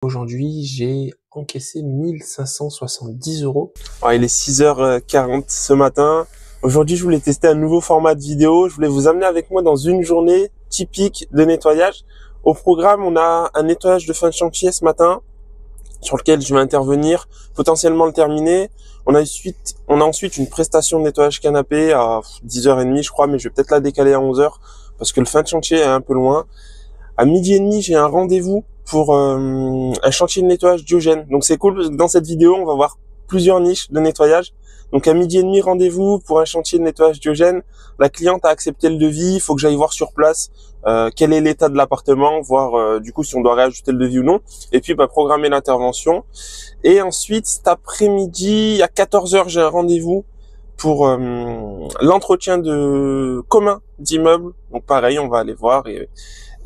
Aujourd'hui, j'ai encaissé 1570 euros. Alors, il est 6h40 ce matin. Aujourd'hui, je voulais tester un nouveau format de vidéo. Je voulais vous amener avec moi dans une journée typique de nettoyage. Au programme, on a un nettoyage de fin de chantier ce matin sur lequel je vais intervenir, potentiellement le terminer. On a ensuite une prestation de nettoyage canapé à 10h30, je crois, mais je vais peut-être la décaler à 11h parce que le fin de chantier est un peu loin. À 12h30, j'ai un rendez-vous pour un chantier de nettoyage Diogène. Donc c'est cool, dans cette vidéo, on va voir plusieurs niches de nettoyage. Donc à 12h30, rendez-vous pour un chantier de nettoyage Diogène. La cliente a accepté le devis, il faut que j'aille voir sur place quel est l'état de l'appartement, voir du coup si on doit réajuster le devis ou non. Et puis programmer l'intervention. Et ensuite, cet après-midi, à 14h, j'ai un rendez-vous pour l'entretien de commun d'immeuble. Donc pareil, on va aller voir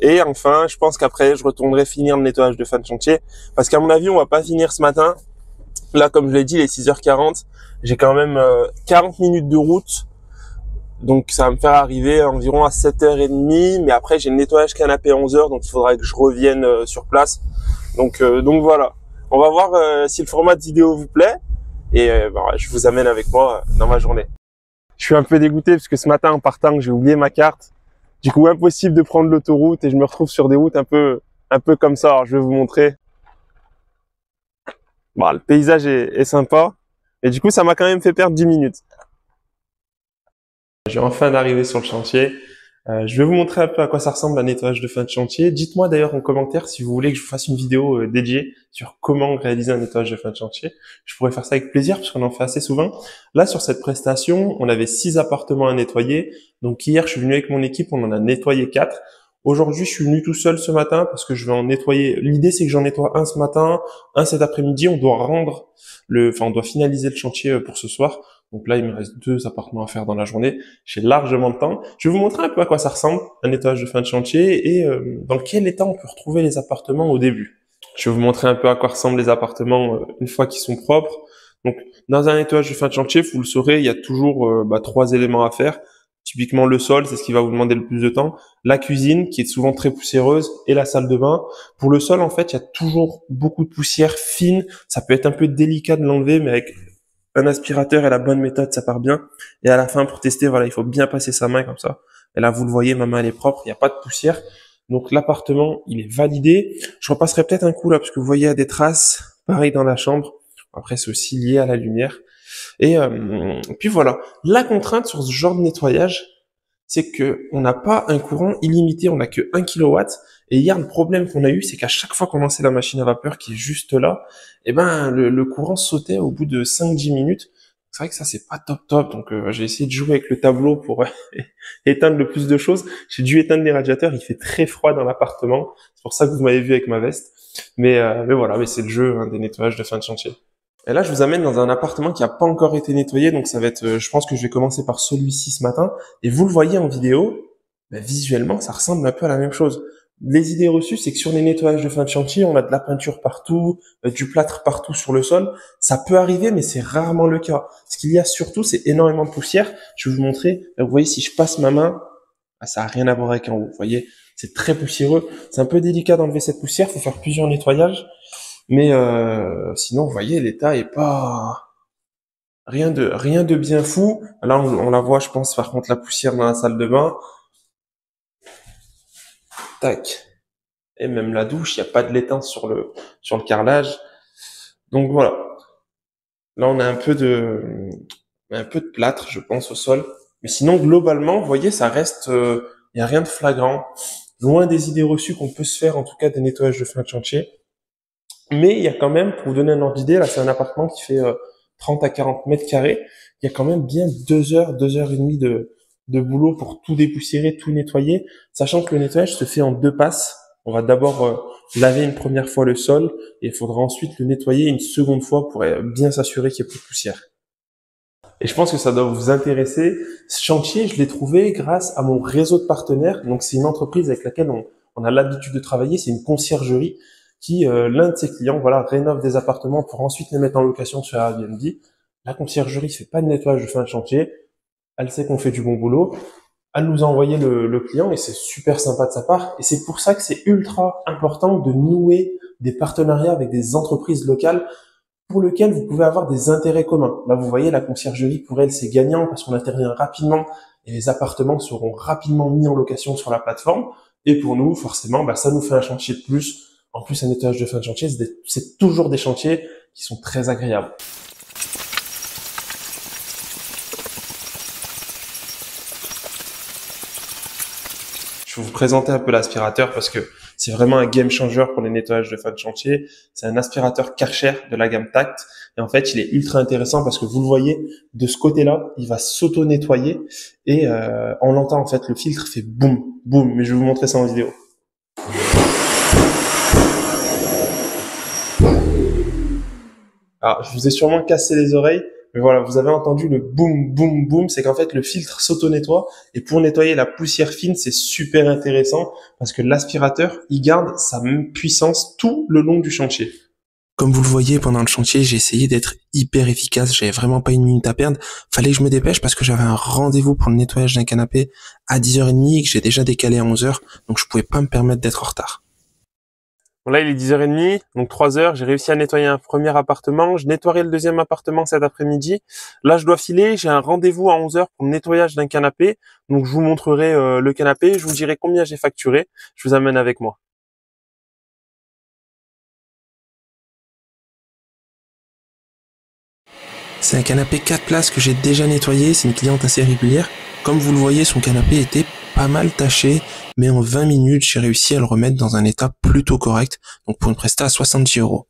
et enfin, je pense qu'après, je retournerai finir le nettoyage de fin de chantier. Parce qu'à mon avis, on va pas finir ce matin. Là, comme je l'ai dit, il est 6h40. J'ai quand même 40 minutes de route. Donc, ça va me faire arriver environ à 7h30. Mais après, j'ai le nettoyage canapé à 11h. Donc, il faudra que je revienne sur place. Donc voilà. On va voir si le format de vidéo vous plaît. Et je vous amène avec moi dans ma journée. Je suis un peu dégoûté parce que ce matin, en partant, j'ai oublié ma carte. Du coup, impossible de prendre l'autoroute et je me retrouve sur des routes un peu comme ça. Alors, je vais vous montrer. Bon, le paysage est sympa. Et du coup, ça m'a quand même fait perdre 10 minutes. Je viens enfin d'arriver sur le chantier. Je vais vous montrer un peu à quoi ça ressemble un nettoyage de fin de chantier. Dites-moi d'ailleurs en commentaire si vous voulez que je vous fasse une vidéo dédiée sur comment réaliser un nettoyage de fin de chantier. Je pourrais faire ça avec plaisir parce qu'on en fait assez souvent. Là, sur cette prestation, on avait 6 appartements à nettoyer. Donc hier, je suis venu avec mon équipe, on en a nettoyé 4. Aujourd'hui, je suis venu tout seul ce matin parce que je vais en nettoyer. L'idée, c'est que j'en nettoie un ce matin, un cet après-midi. On doit finaliser le chantier pour ce soir. Donc là, il me reste 2 appartements à faire dans la journée. J'ai largement de temps. Je vais vous montrer un peu à quoi ça ressemble, un nettoyage de fin de chantier et dans quel état on peut retrouver les appartements au début. Je vais vous montrer un peu à quoi ressemblent les appartements une fois qu'ils sont propres. Donc, dans un nettoyage de fin de chantier, vous le saurez, il y a toujours 3 éléments à faire. Typiquement, le sol, c'est ce qui va vous demander le plus de temps. La cuisine, qui est souvent très poussiéreuse, et la salle de bain. Pour le sol, en fait, il y a toujours beaucoup de poussière fine. Ça peut être un peu délicat de l'enlever, mais avec un aspirateur et la bonne méthode, ça part bien. Et à la fin, pour tester, voilà, il faut bien passer sa main comme ça. Et là, vous le voyez, ma main, elle est propre, il n'y a pas de poussière. Donc, l'appartement, il est validé. Je repasserai peut-être un coup là, parce que vous voyez, il y a des traces. Pareil dans la chambre. Après, c'est aussi lié à la lumière. Et puis voilà. La contrainte sur ce genre de nettoyage, c'est que on n'a pas un courant illimité, on n'a que 1 kilowatt. Et hier, le problème qu'on a eu, c'est qu'à chaque fois qu'on lançait la machine à vapeur qui est juste là, le courant sautait au bout de 5-10 minutes. C'est vrai que ça, c'est pas top. Donc, j'ai essayé de jouer avec le tableau pour éteindre le plus de choses. J'ai dû éteindre les radiateurs. Il fait très froid dans l'appartement. C'est pour ça que vous m'avez vu avec ma veste. Mais voilà, mais c'est le jeu des nettoyages de fin de chantier. Et là, je vous amène dans un appartement qui n'a pas encore été nettoyé, donc ça va être, je pense que je vais commencer par celui-ci ce matin. Et vous le voyez en vidéo, visuellement, ça ressemble un peu à la même chose. Les idées reçues, c'est que sur les nettoyages de fin de chantier, on a de la peinture partout, du plâtre partout sur le sol. Ça peut arriver, mais c'est rarement le cas. Ce qu'il y a surtout, c'est énormément de poussière. Je vais vous montrer. Vous voyez, si je passe ma main, ça n'a rien à voir avec en haut. Vous voyez, c'est très poussiéreux. C'est un peu délicat d'enlever cette poussière. Il faut faire plusieurs nettoyages. Mais sinon, vous voyez, l'état est pas rien de bien fou. Là, on la voit, je pense, par contre, la poussière dans la salle de bain. Tac. Et même la douche, il n'y a pas de l'étain sur le carrelage. Donc voilà. Là, on a un peu de plâtre, je pense, au sol. Mais sinon, globalement, vous voyez, ça reste, il n'y a rien de flagrant. Loin des idées reçues qu'on peut se faire, en tout cas, des nettoyages de fin de chantier. Mais il y a quand même, pour vous donner un ordre d'idée, là c'est un appartement qui fait 30 à 40 mètres carrés. Il y a quand même bien 2 heures, 2 heures et demie de boulot pour tout dépoussiérer, tout nettoyer. Sachant que le nettoyage se fait en 2 passes. On va d'abord laver une première fois le sol et il faudra ensuite le nettoyer une seconde fois pour bien s'assurer qu'il n'y ait plus de poussière. Et je pense que ça doit vous intéresser. Ce chantier, je l'ai trouvé grâce à mon réseau de partenaires. Donc c'est une entreprise avec laquelle on a l'habitude de travailler. C'est une conciergerie qui, l'un de ses clients, voilà, rénove des appartements pour ensuite les mettre en location sur Airbnb. La conciergerie fait pas de nettoyage de fin de chantier. Elle sait qu'on fait du bon boulot. à nous envoyer le client et c'est super sympa de sa part. Et c'est pour ça que c'est ultra important de nouer des partenariats avec des entreprises locales pour lesquelles vous pouvez avoir des intérêts communs. Là, vous voyez, la conciergerie, pour elle, c'est gagnant parce qu'on intervient rapidement et les appartements seront rapidement mis en location sur la plateforme. Et pour nous, forcément, ça nous fait un chantier de plus. En plus, un nettoyage de fin de chantier, c'est toujours des chantiers qui sont très agréables. Je vais vous présenter un peu l'aspirateur parce que c'est vraiment un game changer pour les nettoyages de fin de chantier. C'est un aspirateur Karcher de la gamme Tact. Et en fait, il est ultra intéressant parce que vous le voyez, de ce côté-là, il va s'auto-nettoyer et on l'entend en fait, le filtre fait boum, boum. Mais je vais vous montrer ça en vidéo. Alors, je vous ai sûrement cassé les oreilles, mais voilà, vous avez entendu le boum, boum, boum. C'est qu'en fait, le filtre s'auto-nettoie. Et pour nettoyer la poussière fine, c'est super intéressant parce que l'aspirateur, il garde sa même puissance tout le long du chantier. Comme vous le voyez, pendant le chantier, j'ai essayé d'être hyper efficace. J'avais vraiment pas une minute à perdre. Fallait que je me dépêche parce que j'avais un rendez-vous pour le nettoyage d'un canapé à 10h30 que j'ai déjà décalé à 11h. Donc je pouvais pas me permettre d'être en retard. Bon, là, il est 10h30, donc 3h. J'ai réussi à nettoyer un premier appartement. Je nettoierai le deuxième appartement cet après-midi. Là, je dois filer. J'ai un rendez-vous à 11h pour le nettoyage d'un canapé. Donc, je vous montrerai le canapé. Je vous dirai combien j'ai facturé. Je vous amène avec moi. C'est un canapé 4 places que j'ai déjà nettoyé. C'est une cliente assez régulière. Comme vous le voyez, son canapé était pas mal taché, mais en 20 minutes, j'ai réussi à le remettre dans un état plutôt correct. Donc pour une presta à 70 €.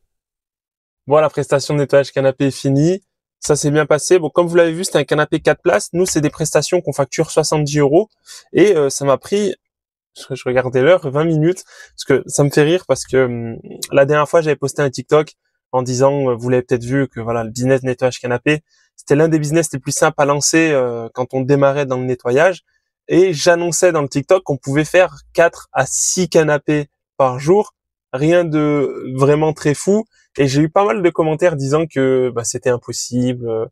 Bon, la prestation de nettoyage canapé est finie. Ça s'est bien passé. Bon, comme vous l'avez vu, c'était un canapé 4 places. Nous, c'est des prestations qu'on facture 70 €. Et ça m'a pris, je regardais l'heure, 20 minutes. Parce que ça me fait rire parce que la dernière fois, j'avais posté un TikTok en disant, vous l'avez peut-être vu, que voilà, le business de nettoyage canapé, c'était l'un des business les plus simples à lancer quand on démarrait dans le nettoyage. Et j'annonçais dans le TikTok qu'on pouvait faire 4 à 6 canapés par jour. Rien de vraiment très fou. Et j'ai eu pas mal de commentaires disant que c'était impossible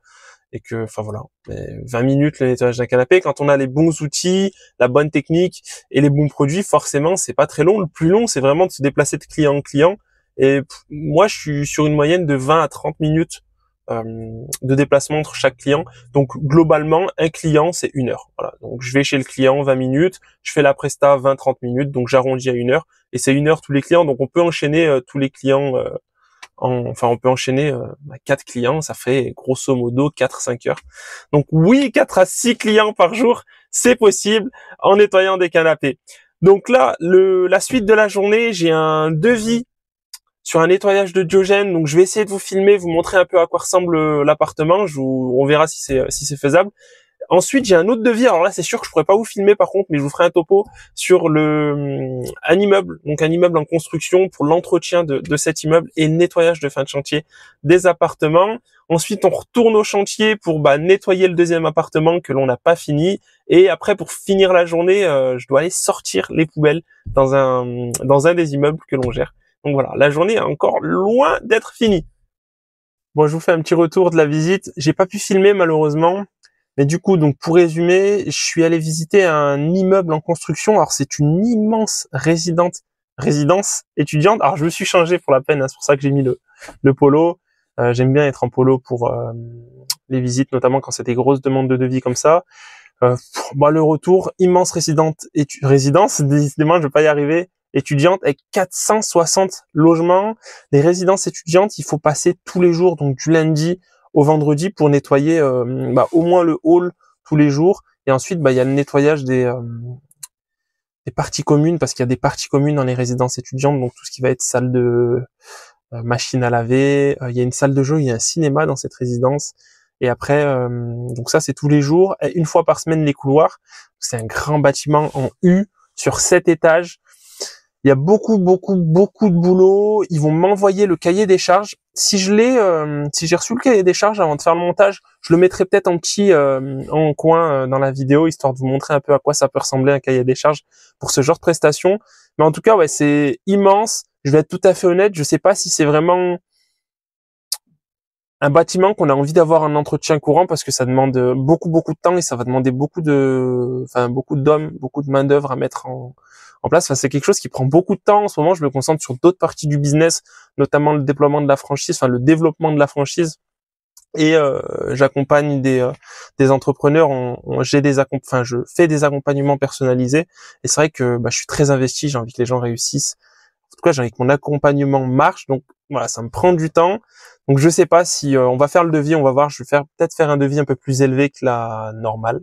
et que, enfin voilà, mais 20 minutes le nettoyage d'un canapé, quand on a les bons outils, la bonne technique et les bons produits, forcément, c'est pas très long. Le plus long, c'est vraiment de se déplacer de client en client. Et moi, je suis sur une moyenne de 20 à 30 minutes de déplacement entre chaque client. Donc globalement, un client, c'est 1 heure. Voilà. Donc je vais chez le client 20 minutes, je fais la presta 20-30 minutes, donc j'arrondis à 1 heure. Et c'est 1 heure tous les clients. Donc on peut enchaîner tous les clients, on peut enchaîner 4 clients, ça fait grosso modo 4-5 heures. Donc oui, 4 à 6 clients par jour, c'est possible en nettoyant des canapés. Donc là, la suite de la journée, j'ai un devis sur un nettoyage de Diogène. Donc je vais essayer de vous filmer, vous montrer un peu à quoi ressemble l'appartement. On verra si c'est faisable. Ensuite, j'ai un autre devis. Alors là, c'est sûr que je pourrais pas vous filmer par contre, mais je vous ferai un topo sur un immeuble, donc un immeuble en construction pour l'entretien de cet immeuble et le nettoyage de fin de chantier des appartements. Ensuite, on retourne au chantier pour nettoyer le deuxième appartement que l'on n'a pas fini. Et après, pour finir la journée, je dois aller sortir les poubelles dans un des immeubles que l'on gère. Donc voilà, la journée est encore loin d'être finie. Bon, je vous fais un petit retour de la visite. J'ai pas pu filmer malheureusement. Mais du coup, donc pour résumer, je suis allé visiter un immeuble en construction. Alors c'est une immense résidence étudiante. Alors je me suis changé pour la peine, hein, c'est pour ça que j'ai mis le polo. J'aime bien être en polo pour les visites, notamment quand c'est des grosses demandes de devis comme ça. Le retour, immense résidence, décidément je vais pas y arriver, étudiante avec 460 logements. Les résidences étudiantes, il faut passer tous les jours, donc du lundi au vendredi pour nettoyer au moins le hall tous les jours. Et ensuite, il y a le nettoyage des parties communes, parce qu'il y a des parties communes dans les résidences étudiantes, donc tout ce qui va être salle de machine à laver, il y a une salle de jeu, il y a un cinéma dans cette résidence. Et après, donc ça c'est tous les jours, et une fois par semaine les couloirs. C'est un grand bâtiment en U sur 7 étages. Il y a beaucoup de boulot. Ils vont m'envoyer le cahier des charges. Si j'ai reçu le cahier des charges avant de faire le montage, je le mettrai peut-être en coin dans la vidéo, histoire de vous montrer un peu à quoi ça peut ressembler un cahier des charges pour ce genre de prestation. Mais en tout cas, ouais, c'est immense. Je vais être tout à fait honnête, je sais pas si c'est vraiment un bâtiment qu'on a envie d'avoir un entretien courant parce que ça demande beaucoup de temps et ça va demander beaucoup d'hommes, beaucoup de main d'œuvre à mettre en place. Enfin, c'est quelque chose qui prend beaucoup de temps. En ce moment, je me concentre sur d'autres parties du business, notamment le déploiement de la franchise, enfin le développement de la franchise. Et j'accompagne des entrepreneurs. Je fais des accompagnements personnalisés. Et c'est vrai que je suis très investi. J'ai envie que les gens réussissent. En tout cas, j'ai envie que mon accompagnement marche. Donc voilà, ça me prend du temps. Donc je sais pas si on va faire le devis. On va voir. Je vais peut-être faire un devis un peu plus élevé que la normale.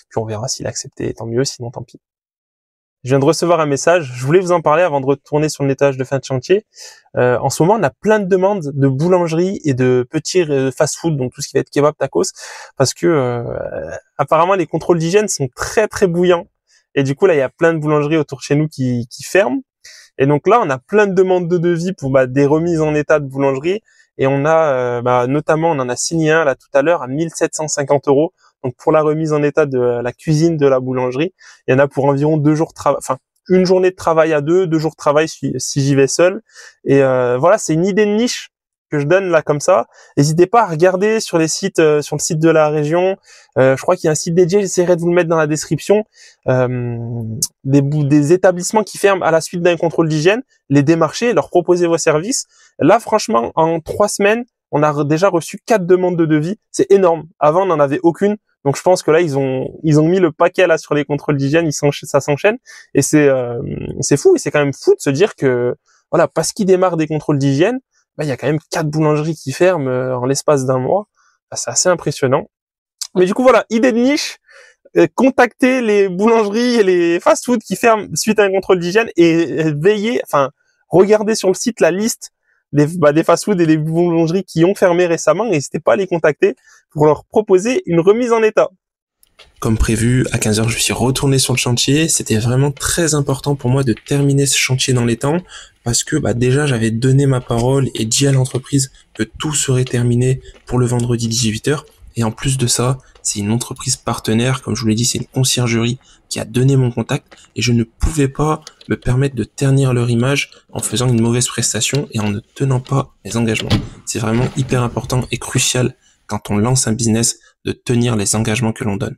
Puis on verra s'il est accepté. Tant mieux. Sinon, tant pis. Je viens de recevoir un message. Je voulais vous en parler avant de retourner sur le nettoyage de fin de chantier. En ce moment, on a plein de demandes de boulangerie et de petits fast-food, donc tout ce qui va être kebab, tacos, parce que apparemment les contrôles d'hygiène sont très très bouillants. Et du coup là, il y a plein de boulangeries autour de chez nous qui ferment. Et donc là, on a plein de demandes de devis pour des remises en état de boulangerie. Et on a notamment, on en a signé un là tout à l'heure à 1 750 €. Donc pour la remise en état de la cuisine de la boulangerie, il y en a pour environ 2 jours de travail, enfin une journée de travail à 2 jours de travail si j'y vais seul. Et voilà, c'est une idée de niche que je donne là comme ça. N'hésitez pas à regarder sur les sites, sur le site de la région. Je crois qu'il y a un site dédié, j'essaierai de vous le mettre dans la description. Des établissements qui ferment à la suite d'un contrôle d'hygiène, les démarcher, leur proposer vos services. Là, franchement, en 3 semaines, on a déjà reçu 4 demandes de devis. C'est énorme. Avant, on n'en avait aucune. Donc, je pense que là, ils ont mis le paquet là sur les contrôles d'hygiène. Ça s'enchaîne. Et c'est fou. Et c'est quand même fou de se dire que, voilà, parce qu'ils démarrent des contrôles d'hygiène, il y a quand même 4 boulangeries qui ferment en l'espace d'un mois. C'est assez impressionnant. Mais du coup, voilà, idée de niche. Contacter les boulangeries et les fast-food qui ferment suite à un contrôle d'hygiène et regardez sur le site la liste des fast-food et des boulangeries qui ont fermé récemment. N'hésitez pas à les contacter pour leur proposer une remise en état. Comme prévu, à 15h, je suis retourné sur le chantier. C'était vraiment très important pour moi de terminer ce chantier dans les temps parce que déjà, j'avais donné ma parole et dit à l'entreprise que tout serait terminé pour le vendredi 18h. Et en plus de ça, c'est une entreprise partenaire, comme je vous l'ai dit, c'est une conciergerie qui a donné mon contact et je ne pouvais pas me permettre de ternir leur image en faisant une mauvaise prestation et en ne tenant pas mes engagements. C'est vraiment hyper important et crucial quand on lance un business de tenir les engagements que l'on donne.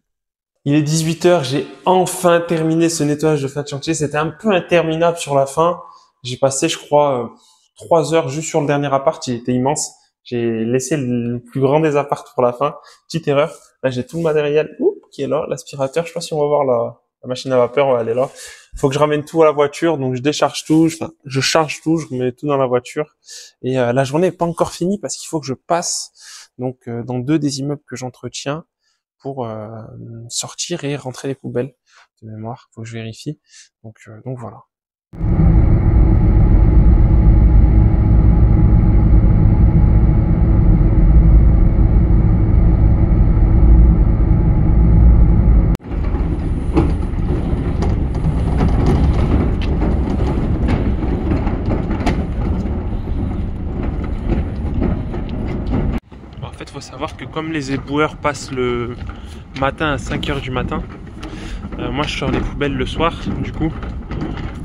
Il est 18h, j'ai enfin terminé ce nettoyage de fin de chantier. C'était un peu interminable sur la fin. J'ai passé, je crois, 3 heures juste sur le dernier appart. Il était immense. J'ai laissé le plus grand des apparts pour la fin. Petite erreur. Là, j'ai tout le matériel qui est là. L'aspirateur, je sais pas si on va voir la machine à vapeur. Ouais, elle est là. Faut que je ramène tout à la voiture. Donc, je décharge tout. Je charge tout. Je mets tout dans la voiture. Et la journée est pas encore finie parce qu'il faut que je passe dans 2 des immeubles que j'entretiens pour sortir et rentrer les poubelles de mémoire. Faut que je vérifie. Donc voilà. En fait, faut savoir que comme les éboueurs passent le matin à 5h du matin, moi je sors les poubelles le soir, du coup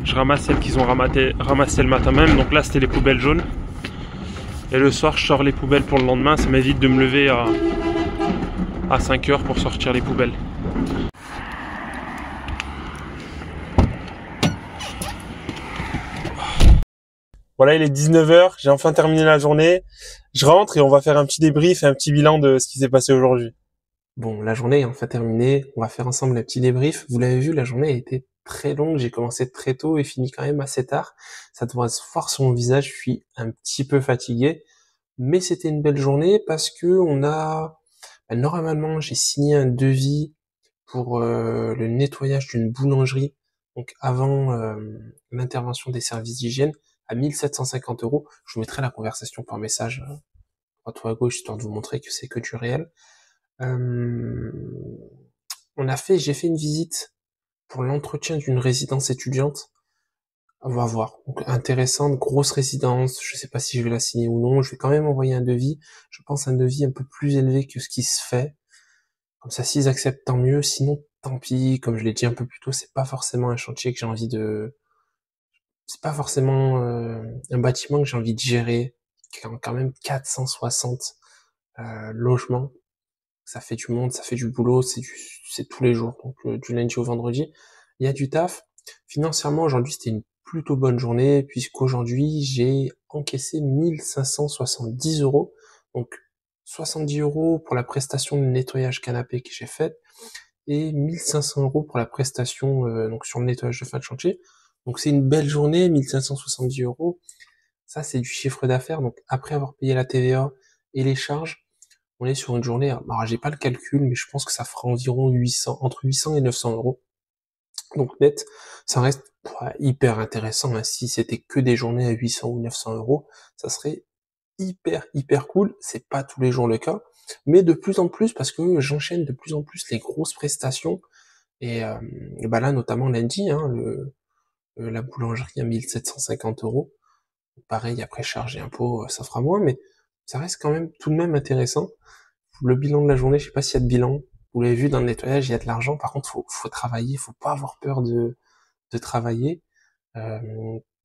je ramasse celles qu'ils ont ramassées le matin même. Donc là c'était les poubelles jaunes et le soir je sors les poubelles pour le lendemain. Ça m'évite de me lever à 5h pour sortir les poubelles. Voilà, il est 19h, j'ai enfin terminé la journée. Je rentre et on va faire un petit débrief et un petit bilan de ce qui s'est passé aujourd'hui. Bon, la journée est enfin terminée. On va faire ensemble un petit débrief. Vous l'avez vu, la journée a été très longue. J'ai commencé très tôt et fini quand même assez tard. Ça devrait se voir sur mon visage. Je suis un petit peu fatigué. Mais c'était une belle journée parce que normalement, j'ai signé un devis pour le nettoyage d'une boulangerie. Donc avant l'intervention des services d'hygiène à 1 750 €. Je vous mettrai la conversation par message à droite ou à gauche histoire de vous montrer que c'est que du réel. J'ai fait une visite pour l'entretien d'une résidence étudiante. On va voir. Donc, intéressante, grosse résidence. Je sais pas si je vais la signer ou non. Je vais quand même envoyer un devis. Je pense un devis un peu plus élevé que ce qui se fait. Comme ça, s'ils acceptent, tant mieux. Sinon, tant pis. Comme je l'ai dit un peu plus tôt, c'est pas forcément un chantier que j'ai envie de, c'est pas forcément un bâtiment que j'ai envie de gérer. Qui a quand même 460 logement, ça fait du monde, ça fait du boulot, c'est tous les jours, donc du lundi au vendredi, il y a du taf. Financièrement, aujourd'hui, c'était une plutôt bonne journée, puisqu'aujourd'hui, j'ai encaissé 1570 euros, donc 70 euros pour la prestation de nettoyage canapé que j'ai faite, et 1500 euros pour la prestation donc sur le nettoyage de fin de chantier. Donc c'est une belle journée, 1570 euros. Ça, c'est du chiffre d'affaires. Donc après avoir payé la TVA et les charges, on est sur une journée. Alors j'ai pas le calcul, mais je pense que ça fera environ 800, entre 800 et 900 euros. Donc net, ça reste hyper intéressant. Hein. Si c'était que des journées à 800 ou 900 euros, ça serait hyper cool. C'est pas tous les jours le cas, mais de plus en plus parce que j'enchaîne de plus en plus les grosses prestations. Et bah là, notamment lundi, hein, la boulangerie à 1750 euros. Pareil, après charge et impôts, ça fera moins, mais ça reste quand même tout de même intéressant. Le bilan de la journée, je sais pas s'il y a de bilan. Vous l'avez vu dans le nettoyage, il y a de l'argent. Par contre, faut travailler, faut pas avoir peur de travailler. Euh,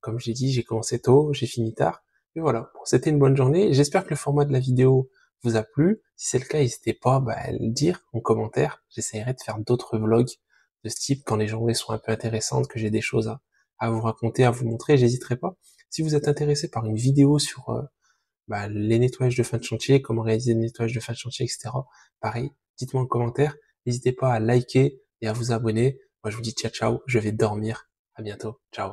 Comme j'ai dit, j'ai commencé tôt, j'ai fini tard. Et voilà, bon, c'était une bonne journée. J'espère que le format de la vidéo vous a plu. Si c'est le cas, n'hésitez pas à le dire en commentaire. J'essaierai de faire d'autres vlogs de ce type quand les journées sont un peu intéressantes, que j'ai des choses à vous raconter, à vous montrer. J'hésiterai pas. Si vous êtes intéressé par une vidéo sur les nettoyages de fin de chantier, comment réaliser le nettoyage de fin de chantier, etc. Pareil, dites-moi en commentaire. N'hésitez pas à liker et à vous abonner. Moi, je vous dis ciao, ciao. Je vais dormir. À bientôt. Ciao.